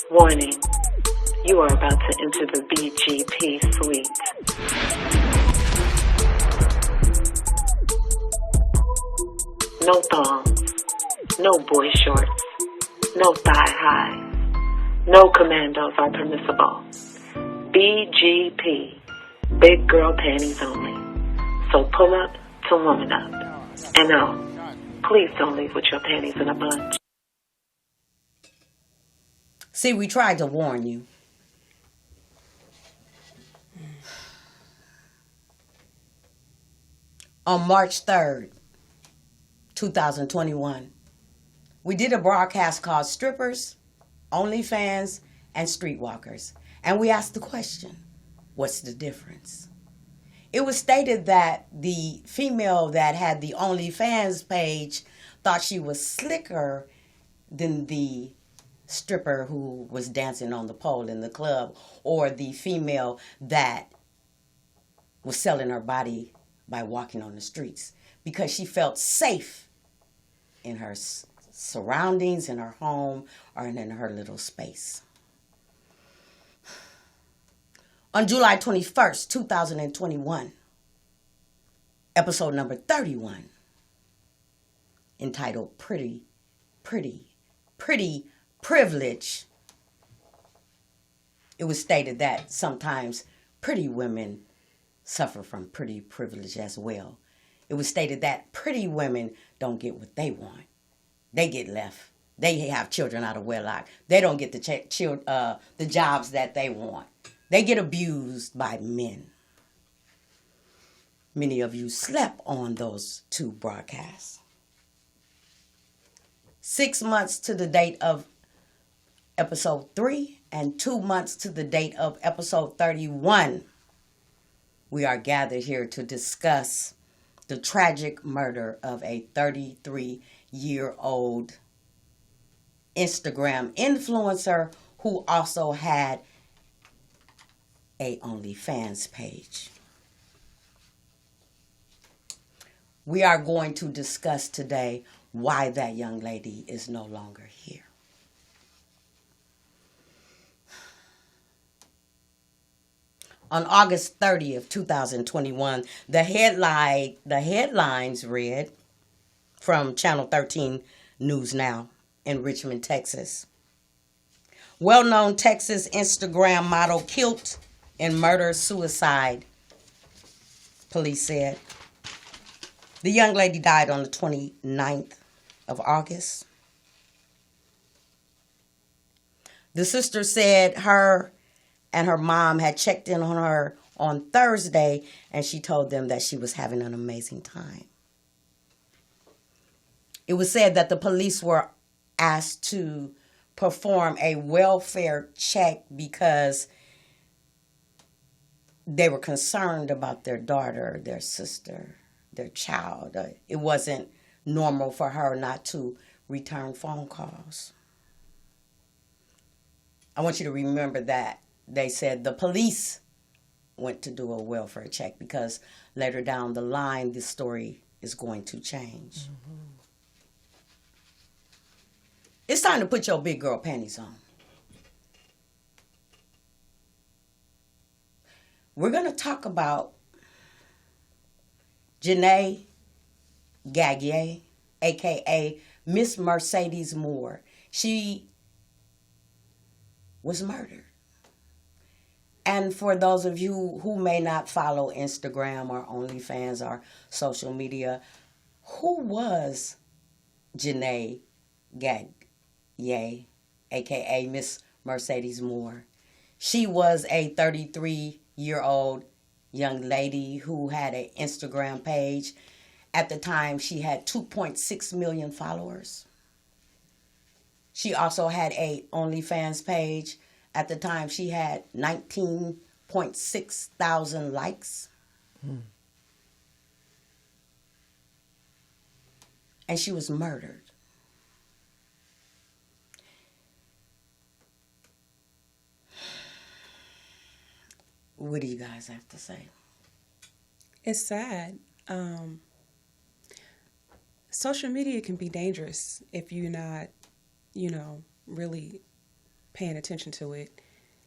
Warning, you are about to enter the BGP suite. No thongs, no boy shorts, no thigh highs, no commandos are permissible. BGP, big girl panties only. So pull up to woman up. And no, please don't leave with your panties in a bunch. See, we tried to warn you. On March 3rd, 2021, we did a broadcast called Strippers, OnlyFans, and Streetwalkers. And we asked the question, what's the difference? It was stated that the female that had the OnlyFans page thought she was slicker than the stripper who was dancing on the pole in the club, or the female that was selling her body by walking on the streets, because she felt safe in her surroundings, in her home, or in her little space. On July 21st, 2021, episode number 31, entitled Pretty Privilege, it was stated that sometimes pretty women suffer from pretty privilege as well. It was stated that pretty women don't get what they want. They get left. They have children out of wedlock. They don't get the jobs that they want. They get abused by men. Many of you slept on those two broadcasts. 6 months to the date of episode 3 and 2 months to the date of episode 31, we are gathered here to discuss the tragic murder of a 33-year-old Instagram influencer who also had a OnlyFans page. We are going to discuss today why that young lady is no longer here. On August 30th, 2021, the headlines read from Channel 13 News Now in Richmond, Texas. Well-known Texas Instagram model killed in murder-suicide, police said. The young lady died on the 29th of August. The sister said her and her mom had checked in on her on Thursday, and she told them that she was having an amazing time. It was said that the police were asked to perform a welfare check because they were concerned about their daughter, their sister, their child. It wasn't normal for her not to return phone calls. I want you to remember that. They said the police went to do a welfare check because later down the line, this story is going to change. Mm-hmm. It's time to put your big girl panties on. We're going to talk about Jenae Gagnier, a.k.a. Miss Mercedes Morr. She was murdered. And for those of you who may not follow Instagram or OnlyFans or social media, who was Jenae Gagnier, a.k.a. Miss Mercedes Morr? She was a 33-year-old young lady who had an Instagram page. At the time, she had 2.6 million followers. She also had a OnlyFans page. At the time, she had 19.6 thousand likes. And she was murdered. What do you guys have to say? It's sad. Social media can be dangerous if you're not, really paying attention to it.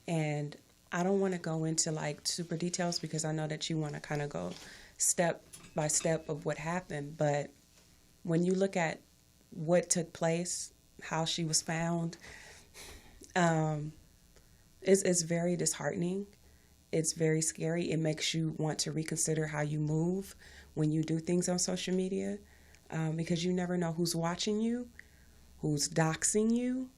And I don't want to go into like super details because I know that you want to kind of go step by step of what happened. But when you look at what took place, how she was found, it's very disheartening. It's very scary. It makes you want to reconsider how you move when you do things on social media, because you never know who's watching you, who's doxing you,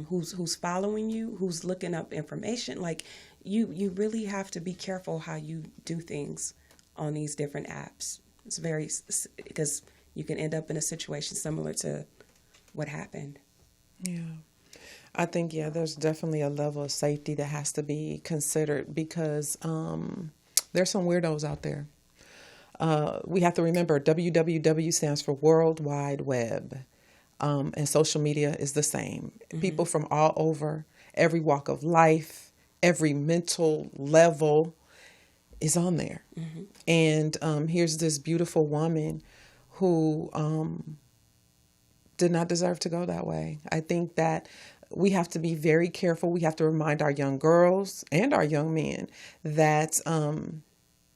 who's following you, who's looking up information. Like, you really have to be careful how you do things on these different apps. It's very, because you can end up in a situation similar to what happened. Yeah. I think, there's definitely a level of safety that has to be considered because there's some weirdos out there. We have to remember WWW stands for World Wide Web, and social media is the same. Mm-hmm. People from all over, every walk of life, every mental level is on there. Mm-hmm. And here's this beautiful woman who did not deserve to go that way. I think that we have to be very careful. We have to remind our young girls and our young men that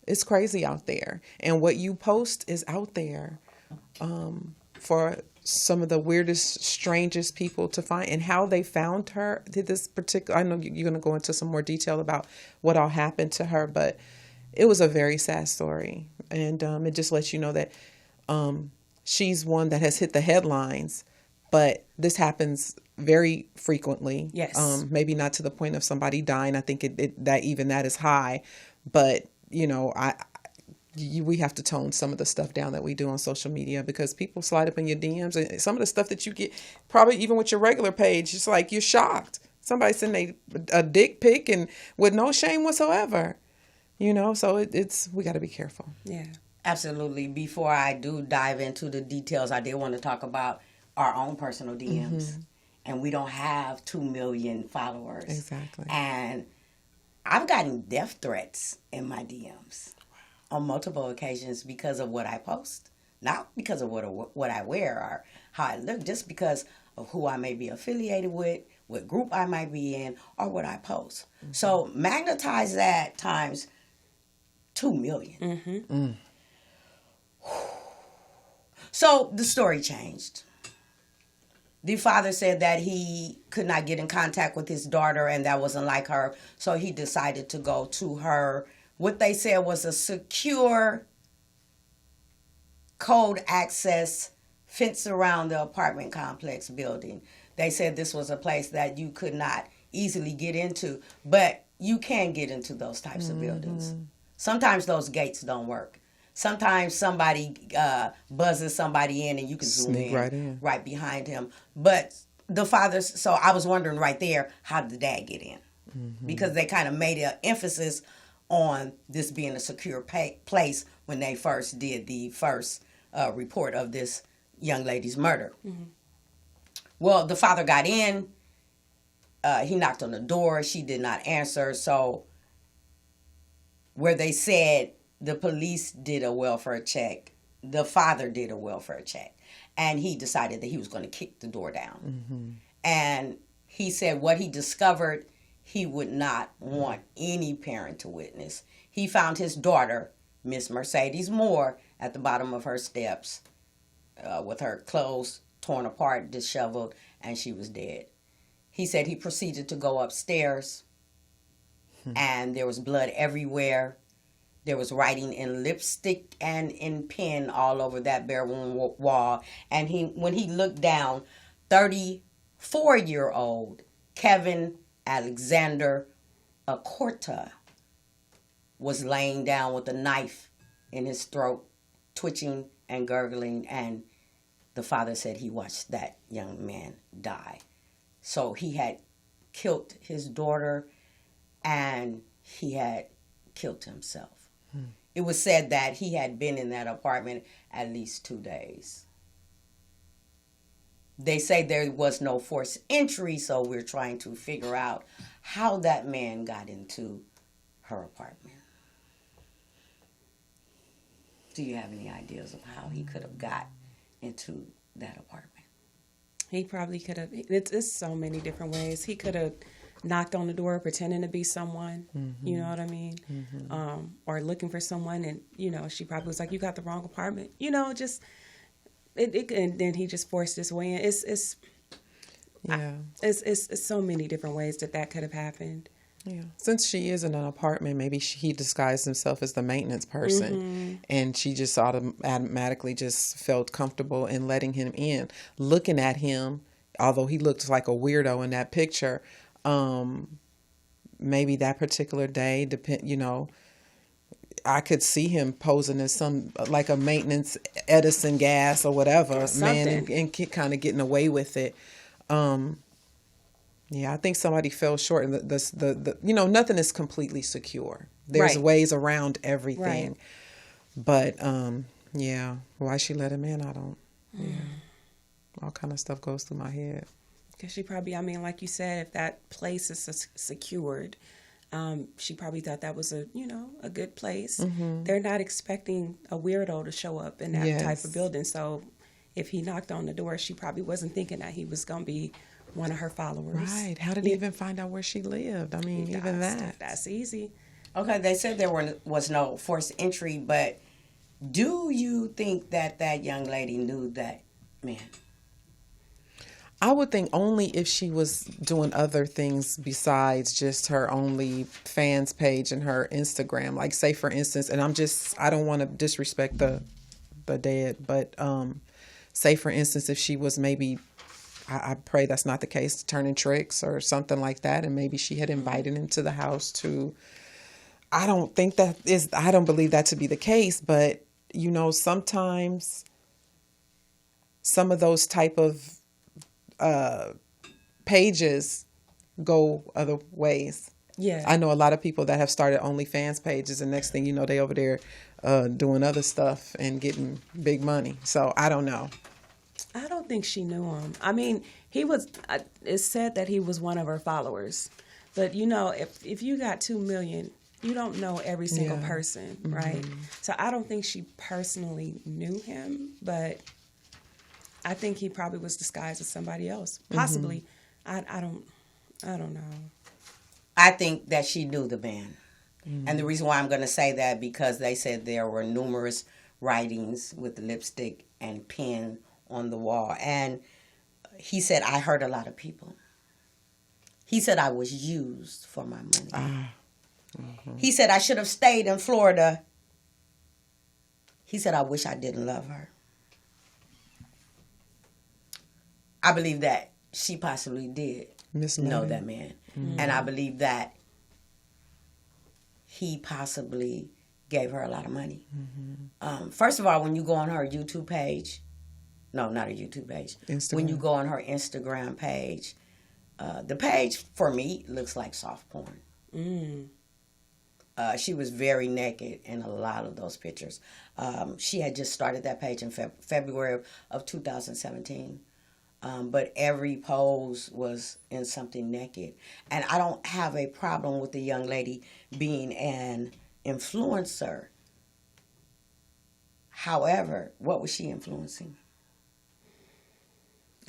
it's crazy out there. And what you post is out there for some of the weirdest, strangest people to find. And how they found her, this particular, I know you're going to go into some more detail about what all happened to her, but it was a very sad story. And it just lets you know that she's one that has hit the headlines, but this happens very frequently. Yes. Maybe not to the point of somebody dying. I think that is high, but we have to tone some of the stuff down that we do on social media because people slide up in your DMs and some of the stuff that you get, probably even with your regular page, it's like you're shocked. Somebody sending a dick pic and with no shame whatsoever, so we got to be careful. Yeah. Absolutely. Before I do dive into the details, I did want to talk about our own personal DMs. Mm-hmm. And we don't have 2 million followers. Exactly. And I've gotten death threats in my DMs on multiple occasions because of what I post. Not because of what I wear or how I look, just because of who I may be affiliated with, what group I might be in, or what I post. Mm-hmm. So magnetize that times 2 million. Mm-hmm. Mm. So the story changed. The father said that he could not get in contact with his daughter and that wasn't like her. So he decided to go to her, what they said was a secure code access fence around the apartment complex building. They said this was a place that you could not easily get into, but you can get into those types of buildings. Sometimes those gates don't work. Sometimes somebody buzzes somebody in and you can zoom in right behind him. But the father, so I was wondering right there, how did the dad get in? Mm-hmm. Because they kind of made an emphasis on this being a secure place when they first did the first report of this young lady's murder. Mm-hmm. Well, the father got in. He knocked on the door. She did not answer. So where they said the police did a welfare check, the father did a welfare check, and he decided that he was going to kick the door down. Mm-hmm. And he said what he discovered, he would not want any parent to witness. He found his daughter, Miss Mercedes Morr, at the bottom of her steps with her clothes torn apart, disheveled, and she was dead. He said he proceeded to go upstairs, and there was blood everywhere. There was writing in lipstick and in pen all over that bedroom wall. And when he looked down, 34-year-old Kevin Alexander Acorta was laying down with a knife in his throat, twitching and gurgling. And the father said he watched that young man die. So he had killed his daughter and he had killed himself. It was said that he had been in that apartment at least 2 days. They say there was no forced entry, so we're trying to figure out how that man got into her apartment. Do you have any ideas of how he could have got into that apartment? He probably could have. It's so many different ways. He could have knocked on the door pretending to be someone. You know what I mean? Or looking for someone, and she probably was like, "You got the wrong apartment." Just it and then he just forced his way in. It's so many different ways that could have happened. Yeah. Since she is in an apartment, maybe he disguised himself as the maintenance person, and she just automatically just felt comfortable in letting him in. Looking at him, although he looked like a weirdo in that picture, maybe that particular day, I could see him posing as like a maintenance Edison gas or whatever, man, and kind of getting away with it. Yeah, I think somebody fell short, and the nothing is completely secure. There's ways around everything, but yeah, why she let him in, I don't. Yeah, all kind of stuff goes through my head. Because she probably, like you said, if that place is secured, she probably thought that was a good place. They're not expecting a weirdo to show up in that type of building, so if he knocked on the door, she probably wasn't thinking that he was going to be one of her followers. Right. How did he even find out where she lived? Even that. That's easy. Okay, they said there was no forced entry, but do you think that young lady knew that man? I would think only if she was doing other things besides just her OnlyFans page and her Instagram. Like, say, for instance, and I don't want to disrespect the dead, but say, for instance, if she was maybe, I pray that's not the case, turning tricks or something like that, and maybe she had invited him to the house to, I don't believe that to be the case, but, sometimes some of those type of pages go other ways. Yeah. I know a lot of people that have started OnlyFans pages, and next thing you know, they over there doing other stuff and getting big money. So I don't know. I don't think she knew him. He was, it's said that he was one of her followers. But, if you got 2 million, you don't know every single person, right? So I don't think she personally knew him, but I think he probably was disguised as somebody else. Possibly. I don't know. I think that she knew the man. And the reason why I'm going to say that, because they said there were numerous writings with lipstick and pen on the wall. And he said, I hurt a lot of people. He said, I was used for my money. He said, I should have stayed in Florida. He said, I wish I didn't love her. I believe that she possibly did know that man. And I believe that he possibly gave her a lot of money. First of all, when you go on her YouTube page, no, not a YouTube page. Instagram. When you go on her Instagram page, the page, for me, looks like soft porn. She was very naked in a lot of those pictures. She had just started that page in February of 2017. But every pose was in something naked. And I don't have a problem with the young lady being an influencer. However, what was she influencing?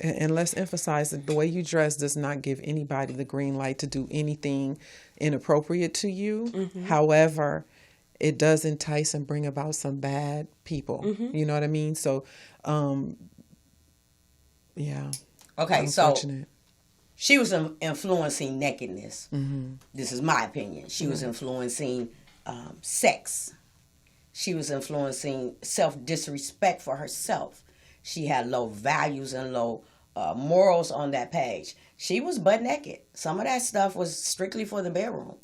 And let's emphasize that the way you dress does not give anybody the green light to do anything inappropriate to you. However, it does entice and bring about some bad people. You know what I mean? So, yeah. Okay, so she was influencing nakedness. This is my opinion. She was influencing sex. She was influencing self-disrespect for herself. She had low values and low morals on that page. She was butt naked. Some of that stuff was strictly for the bedroom.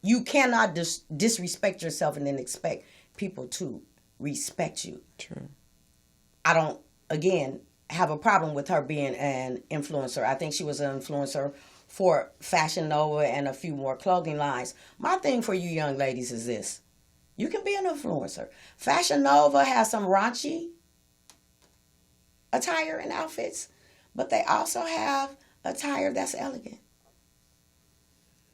You cannot disrespect yourself and then expect people to respect you. True. I don't, again, have a problem with her being an influencer. I think she was an influencer for Fashion Nova and a few more clothing lines. My thing for you young ladies is this. You can be an influencer. Fashion Nova has some raunchy attire and outfits, but they also have attire that's elegant.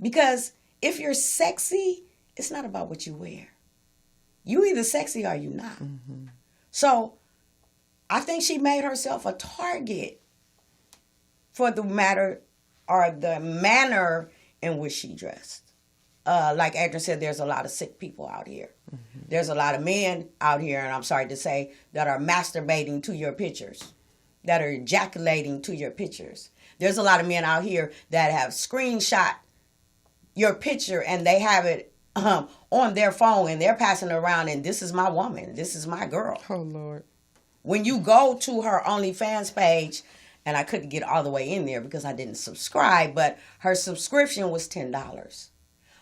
Because if you're sexy, it's not about what you wear. You either sexy or you not. So I think she made herself a target for the matter or the manner in which she dressed. Like Adrianne said, there's a lot of sick people out here. Mm-hmm. There's a lot of men out here, and I'm sorry to say, that are masturbating to your pictures, that are ejaculating to your pictures. There's a lot of men out here that have screenshot your picture and they have it on their phone and they're passing it around, and this is my woman, this is my girl. Oh, Lord. When you go to her OnlyFans page, and I couldn't get all the way in there because I didn't subscribe, but her subscription was $10.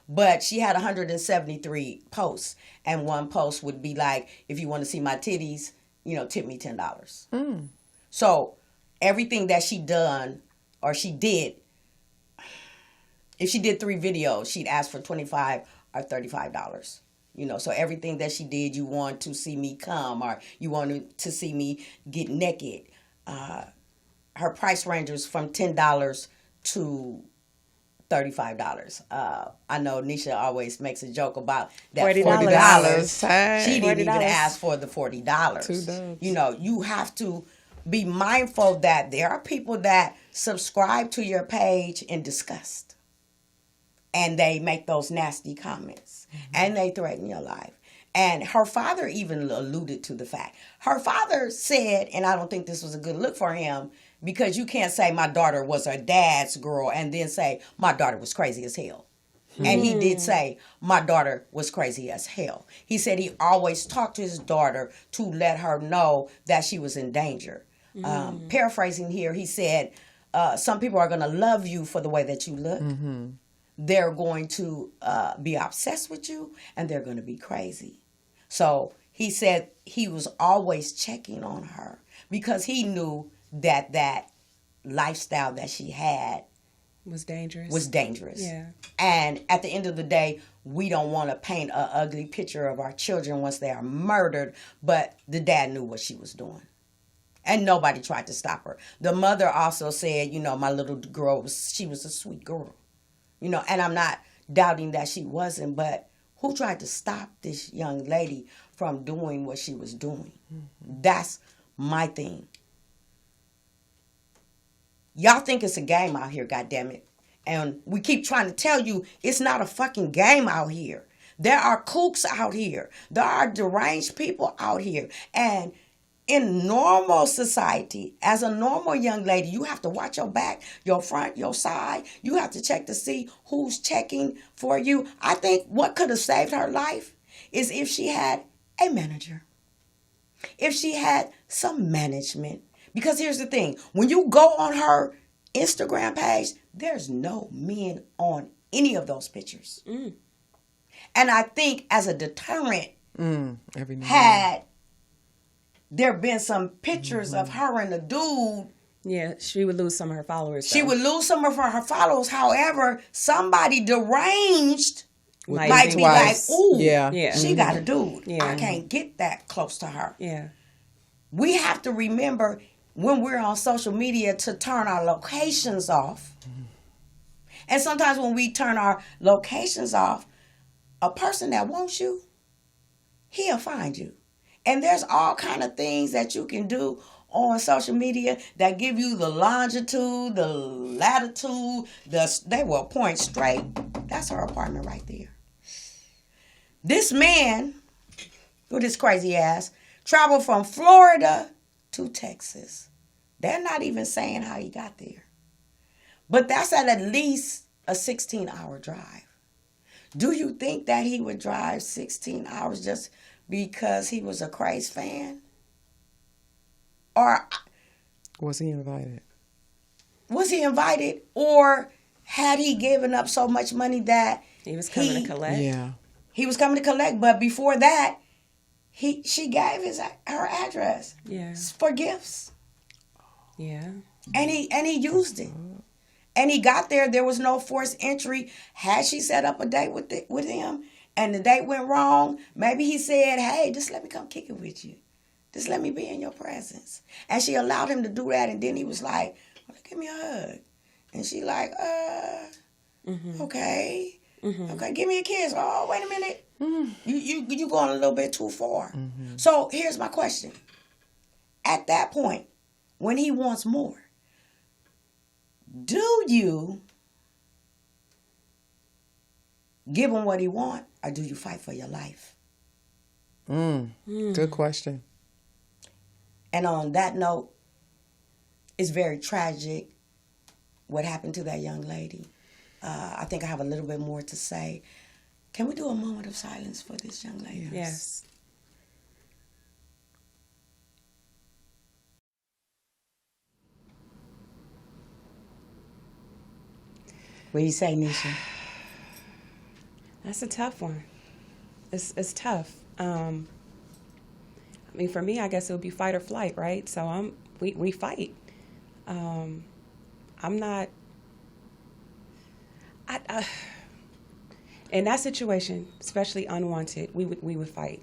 But she had 173 posts, and one post would be like, if you want to see my titties, tip me $10. Mm. So everything that she done or she did, if she did 3 videos, she'd ask for $25 or $35. So everything that she did, you want to see me come or you wanted to see me get naked. Her price ranges from $10 to $35. I know Neisha always makes a joke about that $40. She didn't even ask for the $40. You have to be mindful that there are people that subscribe to your page in disgust. And they make those nasty comments. Mm-hmm. And they threaten your life. And her father even alluded to the fact. Her father said, and I don't think this was a good look for him, because you can't say my daughter was her dad's girl and then say my daughter was crazy as hell. And he did say my daughter was crazy as hell. He said he always talked to his daughter to let her know that she was in danger. Paraphrasing here, he said, some people are going to love you for the way that you look. Mm-hmm. They're going to be obsessed with you, and they're going to be crazy. So he said he was always checking on her because he knew that lifestyle that she had was dangerous. Yeah. And at the end of the day, we don't want to paint an ugly picture of our children once they are murdered, but the dad knew what she was doing. And nobody tried to stop her. The mother also said, my little girl, she was a sweet girl. And I'm not doubting that she wasn't, but who tried to stop this young lady from doing what she was doing? Mm-hmm. That's my thing. Y'all think it's a game out here, goddammit. And we keep trying to tell you it's not a fucking game out here. There are kooks out here. There are deranged people out here. And in normal society, as a normal young lady, you have to watch your back, your front, your side. You have to check to see who's checking for you. I think what could have saved her life is if she had a manager. If she had some management. Because here's the thing. When you go on her Instagram page, there's no men on any of those pictures. Mm. And I think as a deterrent, had there been some pictures of her and the dude. Yeah, she would lose some of her followers. She would lose some of her followers. However, somebody deranged might be like, ooh, she got a dude. Yeah. I can't get that close to her. Yeah. We have to remember when we're on social media to turn our locations off. And sometimes when we turn our locations off, a person that wants you, he'll find you. And there's all kind of things that you can do on social media that give you the longitude, the latitude, they will point straight. That's her apartment right there. This man, with his crazy ass, traveled from Florida to Texas. They're not even saying how he got there. But that's at least a 16-hour drive. Do you think that he would drive 16 hours just because he was a crazy fan? Or was he invited? Was he invited? Or had he given up so much money that he was coming to collect? Yeah. He was coming to collect, but before that, she gave her address for gifts. Yeah. And he used it. And he got there. There was no forced entry. Had she set up a date with him and the date went wrong, maybe he said, hey, just let me come kick it with you. Just let me be in your presence. And she allowed him to do that. And then he was like, well, give me a hug. And she like, okay. Mm-hmm. Okay, give me a kiss. Oh, wait a minute. Mm-hmm. You going a little bit too far. Mm-hmm. So here's my question. At that point, when he wants more, do you give him what he wants, or do you fight for your life? Good question. And on that note, it's very tragic what happened to that young lady. I think I have a little bit more to say. Can we do a moment of silence for this young lady? Yes. What do you say, Neisha? That's a tough one. It's tough. I mean, for me, I guess it would be fight or flight, right? So we fight. I'm not. In that situation, especially unwanted, we would fight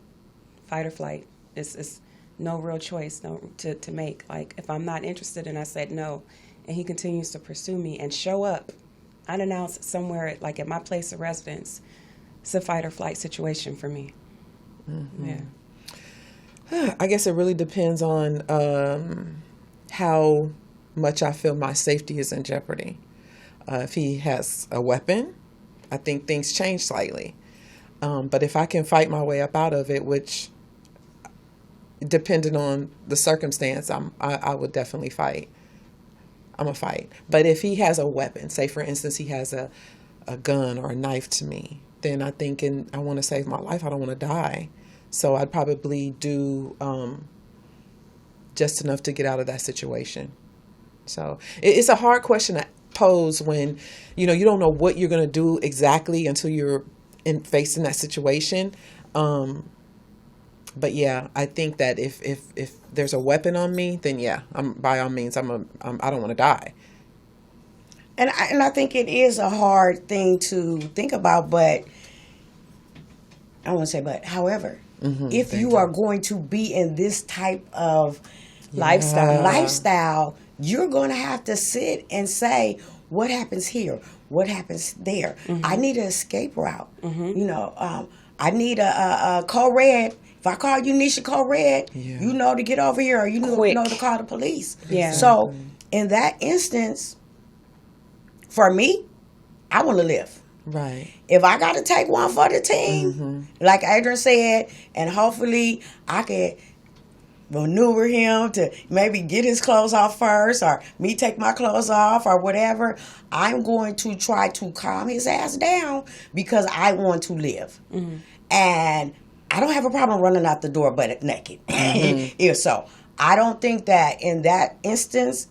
or flight. It's no real choice to make. Like, if I'm not interested and I said no, and he continues to pursue me and show up unannounced somewhere at my place of residence, it's a fight or flight situation for me. Mm-hmm. Yeah. I guess it really depends on how much I feel my safety is in jeopardy. If he has a weapon, I think things change slightly. But if I can fight my way up out of it, which, depending on the circumstance, I would definitely fight. I'm going to fight. But if he has a weapon, say for instance he has a gun or a knife to me, then I think I want to save my life. I don't want to die. So I'd probably do just enough to get out of that situation. So it's a hard question to pose when, you don't know what you're going to do exactly until you're facing that situation. But yeah, I think that if there's a weapon on me, then yeah, by all means, I don't want to die. And I think it is a hard thing to think about, but I don't want to say but. However, if you are going to be in this type of lifestyle, you're going to have to sit and say, what happens here? What happens there? I need an escape route. I need a code red. If I call you Neisha code red, you know to get over here, or you know to call the police. Yeah. So in that instance, for me, I want to live. Right. If I got to take one for the team, like Adrianne said, and hopefully I can maneuver him to maybe get his clothes off first, or me take my clothes off, or whatever, I'm going to try to calm his ass down because I want to live. And I don't have a problem running out the door butt naked. If so, I don't think that in that instance,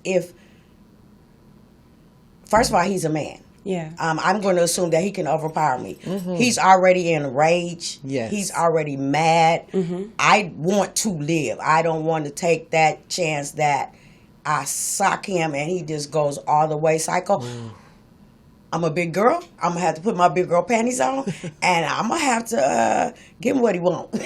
first of all, he's a man. Yeah. I'm going to assume that he can overpower me. He's already in rage. Yes. He's already mad. I want to live. I don't want to take that chance that I sock him and he just goes all the way psycho. I'm a big girl. I'm going to have to put my big girl panties on, and I'm going to have to give him what he wants.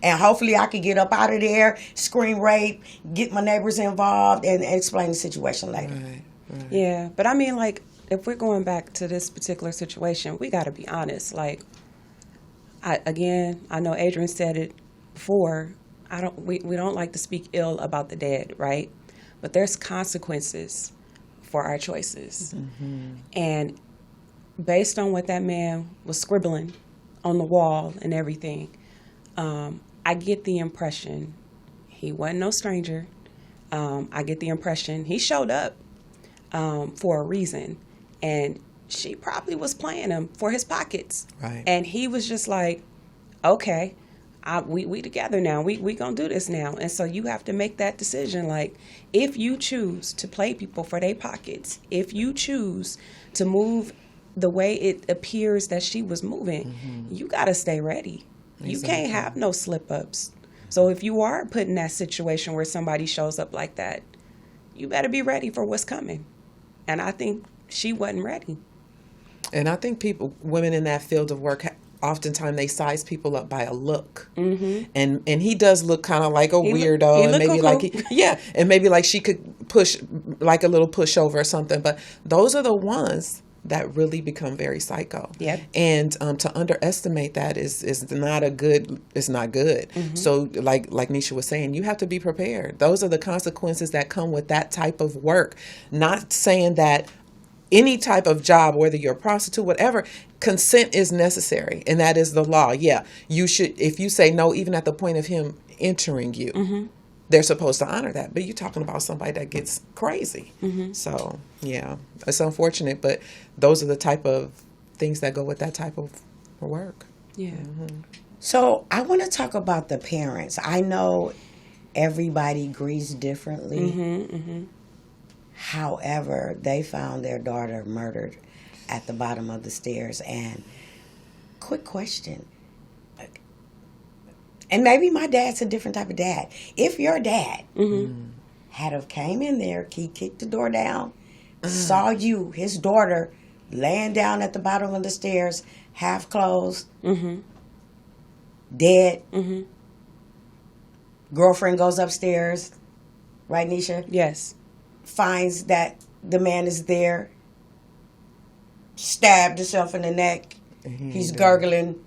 And hopefully I can get up out of there, scream rape, get my neighbors involved, and explain the situation later. Right. Yeah, but I mean, if we're going back to this particular situation, we got to be honest. I know Adrianne said it before. We don't like to speak ill about the dead, right? But there's consequences for our choices. And based on what that man was scribbling on the wall and everything, I get the impression he wasn't no stranger. I get the impression he showed up for a reason, and she probably was playing him for his pockets. Right. And he was just like, okay, we together now. We gonna do this now. And so you have to make that decision. If you choose to play people for their pockets, if you choose to move the way it appears that she was moving, you gotta stay ready. Exactly. You can't have no slip ups. So if you are put in that situation where somebody shows up like that, you better be ready for what's coming. And I think she wasn't ready. And I think women in that field of work, oftentimes they size people up by a look. And he does look kind of like a weirdo, and maybe maybe she could push, like a little pushover or something. But those are the ones that really become very psycho. Yep. And to underestimate that is not a good. It's not good. Mm-hmm. So like Neisha was saying, you have to be prepared. Those are the consequences that come with that type of work. Not saying that any type of job, whether you're a prostitute, whatever, consent is necessary, and that is the law. Yeah, you should. If you say no, even at the point of him entering you. Mm-hmm. They're supposed to honor that, but you're talking about somebody that gets crazy. Mm-hmm. So, yeah, it's unfortunate, but those are the type of things that go with that type of work. Yeah. Mm-hmm. So I want to talk about the parents. I know everybody grieves differently. Mm-hmm, mm-hmm. However, they found their daughter murdered at the bottom of the stairs. And quick question. And maybe my dad's a different type of dad. If your dad had have came in there, he kicked the door down, saw you, his daughter, laying down at the bottom of the stairs, half closed, dead. Girlfriend goes upstairs, right, Neisha? Yes. Finds that the man is there, stabbed himself in the neck, he's gurgling,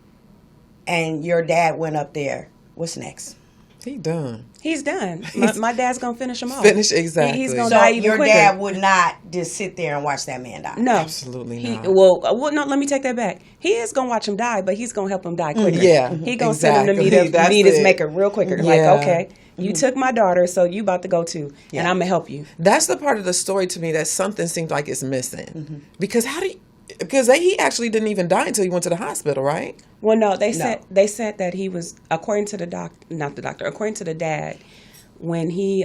and your dad went up there. What's next? He done. He's done. My dad's going to finish him off. Finish, exactly. He's going to So die even your quicker. dad would not just sit there and watch that man die? No. Absolutely not. Well, no, let me take that back. He is going to watch him die, but he's going to help him die quicker. Yeah, He going to send him to exactly. meet his That's it. maker real quicker. Yeah. Like, okay, you took my daughter, so you about to go too, and I'm going to help you. That's the part of the story to me that something seems like it's missing. Because he actually didn't even die until he went to the hospital, right? Well, no, they said that he was, according to the according to the dad, when he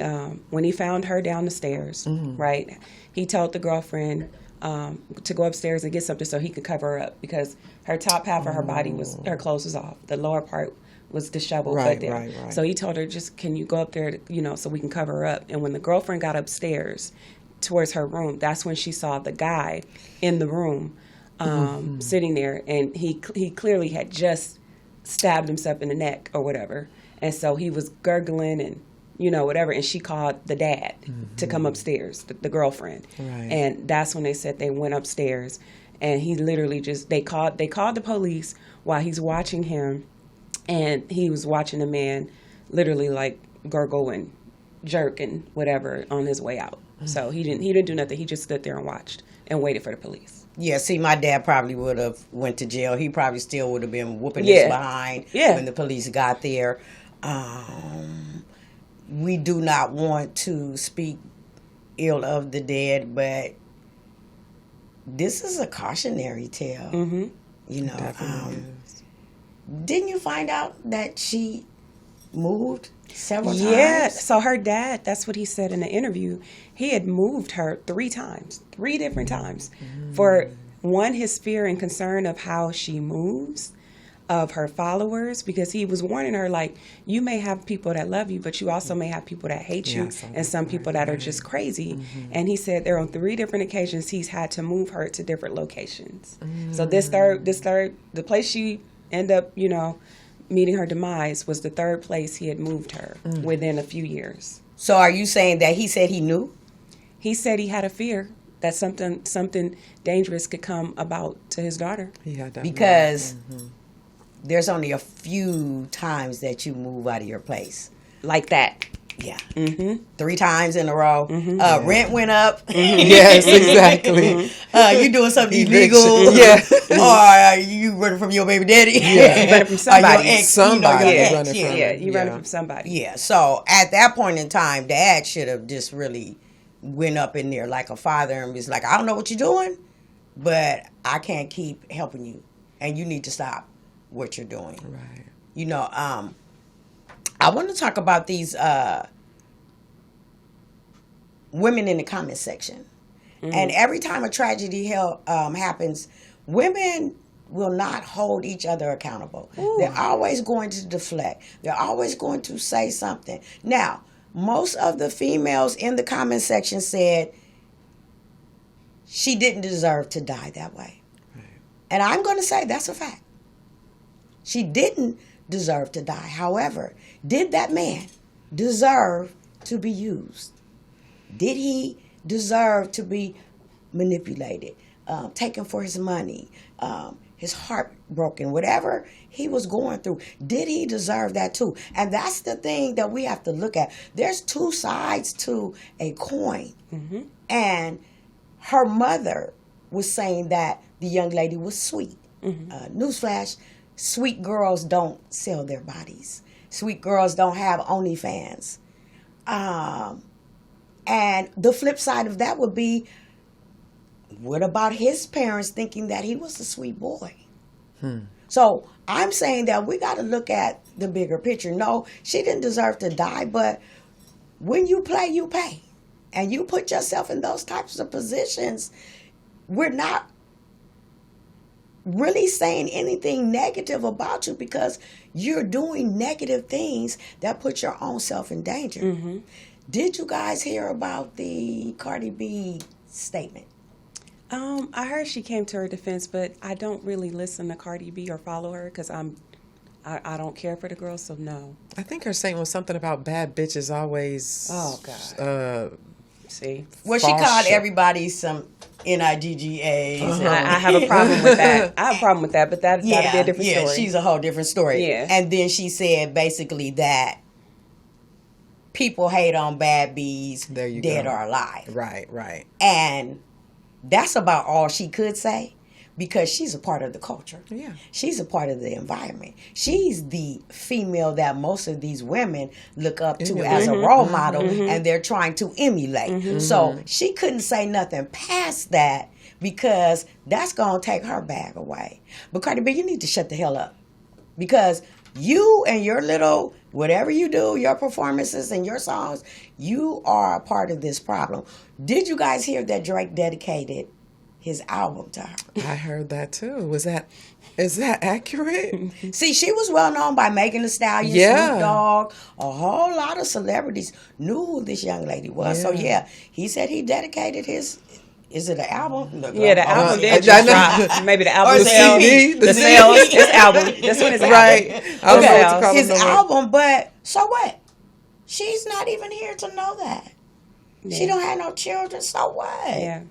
found her down the stairs, right, he told the girlfriend to go upstairs and get something so he could cover her up because her top half of her body her clothes was off, the lower part was disheveled. Right. So he told her, just, can you go up there, so we can cover her up. And when the girlfriend got upstairs towards her room, that's when she saw the guy in the room sitting there, and he clearly had just stabbed himself in the neck or whatever, and so he was gurgling and whatever, and she called the dad to come upstairs, the girlfriend, and that's when they said they went upstairs, and he literally they called the police while he's watching him, and he was watching the man literally like gurgle and jerk and whatever on his way out. So he didn't do nothing. He just stood there and watched and waited for the police. Yeah, see, my dad probably would have went to jail. He probably still would have been whooping his behind when the police got there. We do not want to speak ill of the dead, but this is a cautionary tale. Didn't you find out that she moved several times? Yeah, so her dad, that's what he said in the interview. He had moved her 3 different times. For one, his fear and concern of how she moves, of her followers, because he was warning her, like, you may have people that love you, but you also may have people that hate you, and some people that are just crazy. And he said there on 3 different occasions he's had to move her to different locations. So this third, the place she ended up, meeting her demise was the 3rd place he had moved her within a few years. So are you saying that he said he knew? He said he had a fear that something dangerous could come about to his daughter. Because there's only a few times that you move out of your place. Like that. Yeah. 3 times in a row. Rent went up. Yes, exactly. You doing something illegal. Or you running from your baby daddy. Yeah. You running from somebody. Your ex, somebody. You running from somebody. Yeah. So at that point in time, Dad should have just really went up in there like a father and was like, I don't know what you're doing, but I can't keep helping you. And you need to stop what you're doing. Right. I want to talk about these women in the comment section. And every time a tragedy happens, women will not hold each other accountable. They're always going to deflect. They're always going to say something. Now, most of the females in the comment section said she didn't deserve to die that way. Right. And I'm going to say that's a fact. She didn't deserve to die. However, did that man deserve to be used? Did he deserve to be manipulated? taken for his money, his heart broken, whatever he was going through, did he deserve that too? And that's the thing that we have to look at. There's two sides to a coin. Mm-hmm. And her mother was saying that the young lady was sweet. Mm-hmm. Newsflash, sweet girls don't sell their bodies. Sweet girls don't have OnlyFans. And the flip side of that would be, what about his parents thinking that he was a sweet boy? So I'm saying that we got to look at the bigger picture. No, she didn't deserve to die, but when you play, you pay. And you put yourself in those types of positions, we're not really saying anything negative about you because you're doing negative things that put your own self in danger. Mm-hmm. Did you guys hear about the Cardi B statement? I heard she came to her defense, but I don't really listen to Cardi B or follow her because I don't care for the girl, so no. I think her statement was something about bad bitches always. Oh God. See, well, she called everybody some NIGGAs. Uh-huh. I have a problem with that. I have a problem with that, but that'd be a different story. Yeah, she's a whole different story. Yeah. And then she said basically that people hate on bad bees, dead or alive. Right. And that's about all she could say because she's a part of the culture. Yeah. She's a part of the environment. She's the female that most of these women look up to as a role model and they're trying to emulate. So she couldn't say nothing past that because that's going to take her bag away. But Cardi B, you need to shut the hell up because you and your little, whatever you do, your performances and your songs, you are a part of this problem. Did you guys hear that Drake dedicated his album to her? I heard that too. Is that accurate? See, she was well known by Megan Thee Stallion, Snoop Dogg. A whole lot of celebrities knew who this young lady was. So he said he dedicated his. Is it an album? No, the album did just drop. Maybe the album sales. The sales. His album. This one is right. Okay. His album, but so what? She's not even here to know that. Yeah. She don't have no children, so what? Yeah.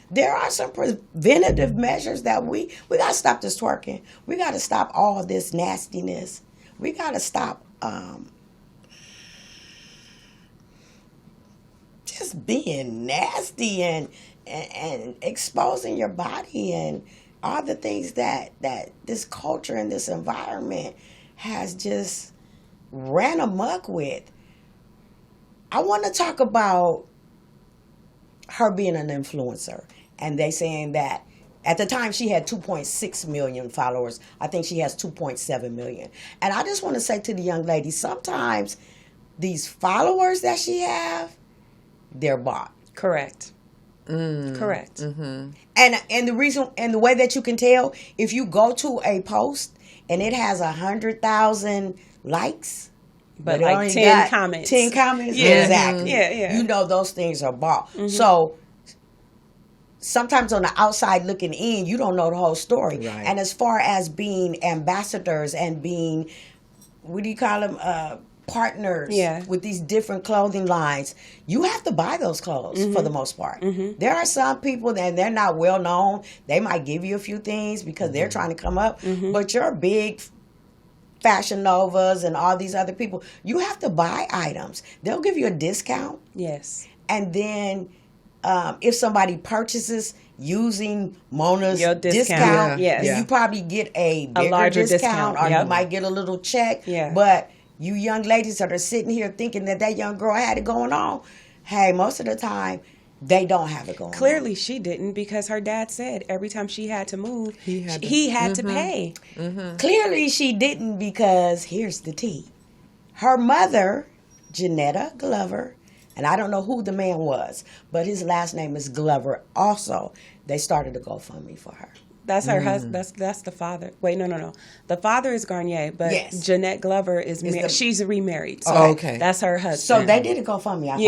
There are some preventative measures that we got to stop this twerking. We got to stop all this nastiness. We got to stop just being nasty and exposing your body and all the things that this culture and this environment has just ran amok with. I want to talk about her being an influencer. And they saying that at the time she had 2.6 million followers. I think she has 2.7 million. And I just want to say to the young lady, sometimes these followers that she have, they're bought. Correct. Correct. Mm-hmm. And the reason and the way that you can tell, if you go to a post and it has 100,000 likes, but like 10 comments. 10 comments? Yeah. Exactly. Yeah. You know those things are bought. Mm-hmm. So sometimes on the outside looking in, you don't know the whole story. Right. And as far as being ambassadors and being, what do you call them, partners with these different clothing lines, you have to buy those clothes for the most part. Mm-hmm. There are some people, and they're not well known. They might give you a few things because they're trying to come up. Mm-hmm. But your big Fashion Novas and all these other people, you have to buy items. They'll give you a discount. Yes. And then if somebody purchases using Mona's discount, then you probably get a bigger larger discount or you might get a little check. Yeah. But you young ladies that are sitting here thinking that young girl had it going on, hey, most of the time, they don't have it going on. Clearly, she didn't because her dad said every time she had to move, he had to pay. Mm-hmm. Clearly, she didn't because here's the tea. Her mother, Jenae Glover, and I don't know who the man was, but his last name is Glover. Also, they started a GoFundMe for her. That's her husband. That's the father. Wait, no. The father is Gagnier, but Jenae Glover she's remarried. So okay. That's her husband. So they did a GoFundMe.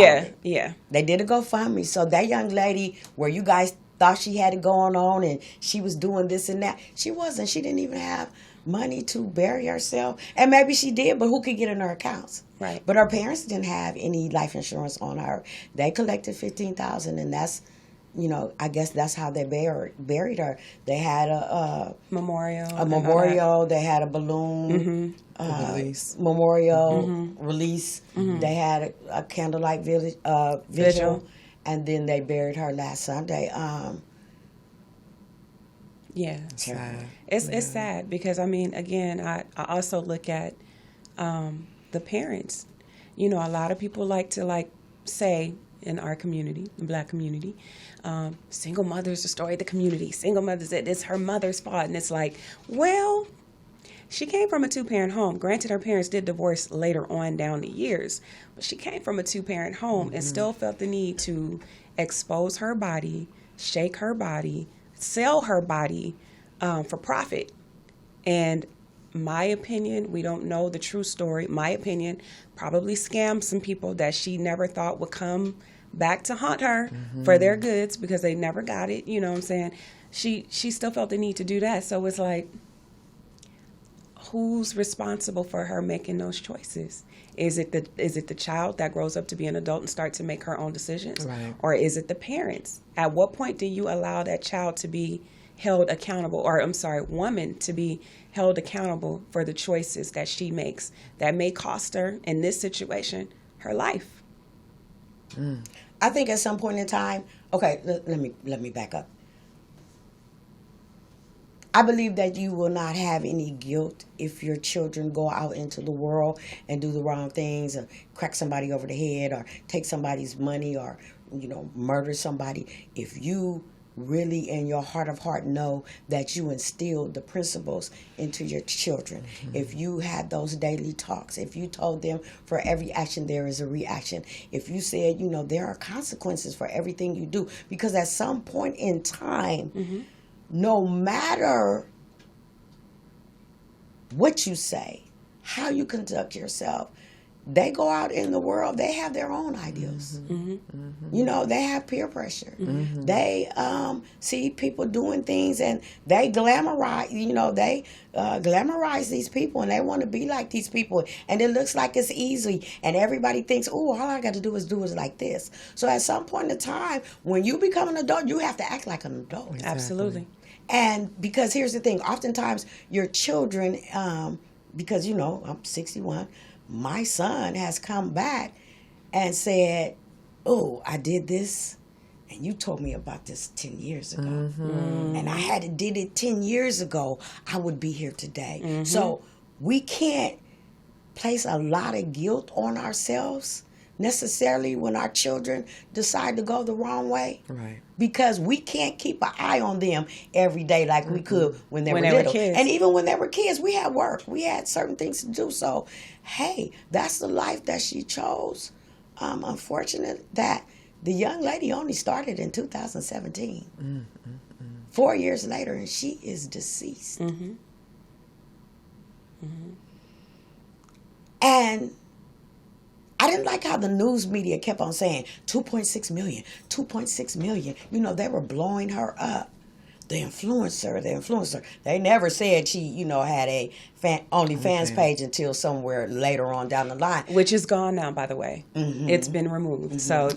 Yeah. They did a GoFundMe. So that young lady, where you guys thought she had it going on and she was doing this and that, she wasn't. She didn't even have money to bury herself. And maybe she did, but who could get in her accounts? Right. But her parents didn't have any life insurance on her. They collected $15,000, and I guess that's how they buried her. They had a memorial. They had a balloon Release. memorial release. They had a candlelight vigil, and then they buried her last Sunday. Yeah, it's sad because again, I also look at the parents. A lot of people like to say in our community, the Black community, single mothers destroyed the community. Single mothers, it's her mother's fault, and it's like, well, she came from a 2-parent home. Granted, her parents did divorce later on down the years, but she came from a 2-parent home and still felt the need to expose her body, shake her body, sell her body for profit. And my opinion, we don't know the true story. My opinion, probably scammed some people that she never thought would come back to haunt her for their goods because they never got it. You know what I'm saying? She still felt the need to do that. So it's like, who's responsible for her making those choices? Is it the child that grows up to be an adult and starts to make her own decisions? Right. Or is it the parents? At what point do you allow that child to be held accountable, or woman to be held accountable for the choices that she makes that may cost her, in this situation, her life? I think at some point in time, okay, let me back up. I believe that you will not have any guilt if your children go out into the world and do the wrong things, or crack somebody over the head, or take somebody's money, or murder somebody. If you really in your heart of heart know that you instilled the principles into your children, if you had those daily talks, if you told them for every action there is a reaction, if you said, there are consequences for everything you do, because at some point in time, no matter what you say, how you conduct yourself, they go out in the world, they have their own ideals. They have peer pressure. They see people doing things, and they glamorize, glamorize these people, and they want to be like these people. And it looks like it's easy, and everybody thinks, oh, all I got to do is like this. So at some point in time, when you become an adult, you have to act like an adult. Exactly. Absolutely. And because here's the thing, oftentimes your children, because, I'm 61, my son has come back and said, oh, I did this, and you told me about this 10 years ago. And I had did it 10 years ago, I would be here today. So we can't place a lot of guilt on ourselves necessarily when our children decide to go the wrong way. Right. Because we can't keep an eye on them every day like we could when they were little. Kids. And even when they were kids, we had work. We had certain things to do. So, hey, that's the life that she chose. Unfortunate that the young lady only started in 2017. 4 years later, and she is deceased. And I didn't like how the news media kept on saying 2.6 million, 2.6 million. They were blowing her up. The influencer. They never said she, had a OnlyFans page until somewhere later on down the line. Which is gone now, by the way. It's been removed. So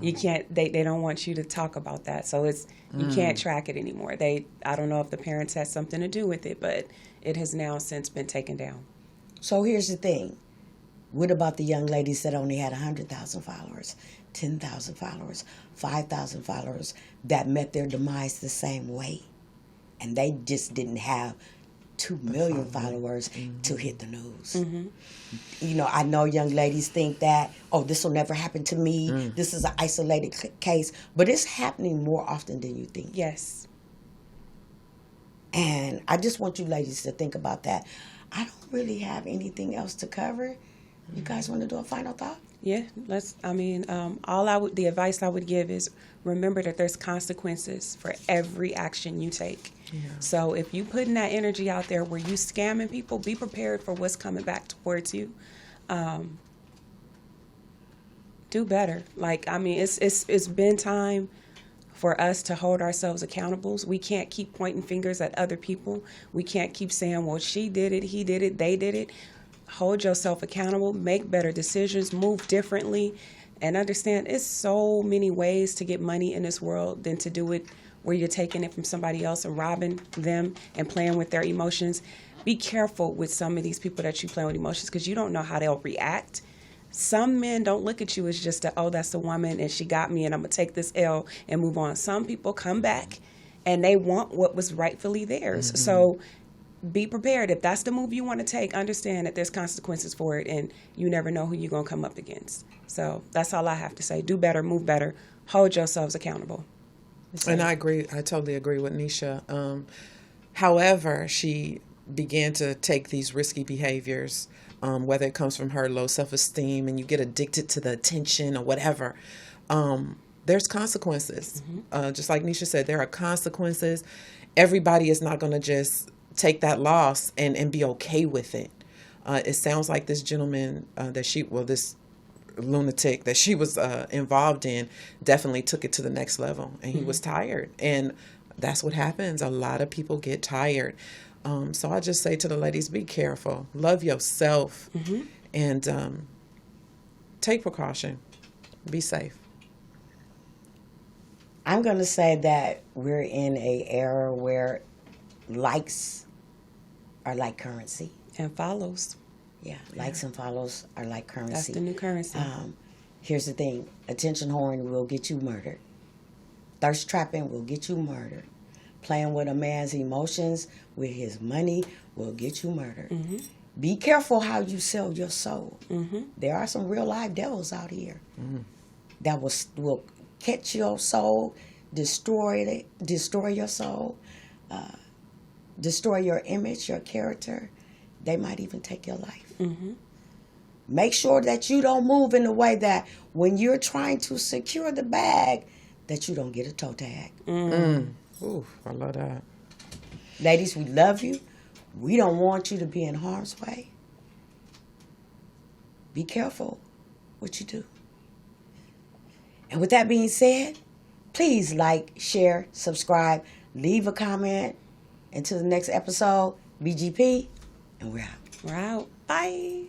you can't, they don't want you to talk about that. So you can't track it anymore. I don't know if the parents had something to do with it, but it has now since been taken down. So here's the thing. What about the young ladies that only had 100,000 followers, 10,000 followers, 5,000 followers that met their demise the same way? And they just didn't have 2 million followers to hit the news. I know young ladies think that, oh, this will never happen to me. This is an isolated case. But it's happening more often than you think. Yes. And I just want you ladies to think about that. I don't really have anything else to cover. You guys want to do a final thought? Yeah, the advice I would give is remember that there's consequences for every action you take. Yeah. So if you putting that energy out there where you scamming people, be prepared for what's coming back towards you. Do better. It's been time for us to hold ourselves accountable. We can't keep pointing fingers at other people. We can't keep saying, well, she did it, he did it, they did it. Hold yourself accountable, make better decisions, move differently, and understand it's so many ways to get money in this world than to do it where you're taking it from somebody else and robbing them and playing with their emotions. Be careful with some of these people that you play with emotions, because you don't know how they'll react. Some men don't look at you as just that's a woman and she got me and I'm going to take this L and move on. Some people come back and they want what was rightfully theirs. Mm-hmm. So be prepared. If that's the move you want to take, understand that there's consequences for it, and you never know who you're going to come up against. So that's all I have to say. Do better, move better, hold yourselves accountable. And I agree. I totally agree with Neisha. However, she began to take these risky behaviors, whether it comes from her low self-esteem and you get addicted to the attention or whatever. There's consequences. Mm-hmm. Just like Neisha said, there are consequences. Everybody is not going to just take that loss and be okay with it. It sounds like this gentleman this lunatic that she was involved in definitely took it to the next level, and he was tired. And that's what happens. A lot of people get tired. So I just say to the ladies, be careful, love yourself, and take precaution, be safe. I'm going to say that we're in an era where likes are like currency. And follows. Yeah, likes and follows are like currency. That's the new currency. Here's the thing. Attention whoring will get you murdered. Thirst trapping will get you murdered. Playing with a man's emotions, with his money, will get you murdered. Mm-hmm. Be careful how you sell your soul. Mm-hmm. There are some real live devils out here that will catch your soul, destroy your soul, destroy your image, your character. They might even take your life. Mm-hmm. Make sure that you don't move in a way that when you're trying to secure the bag, that you don't get a toe tag. Ooh, I love that. Ladies, we love you. We don't want you to be in harm's way. Be careful what you do. And with that being said, please like, share, subscribe, leave a comment. Until the next episode, BGP, and we're out. We're out. Bye.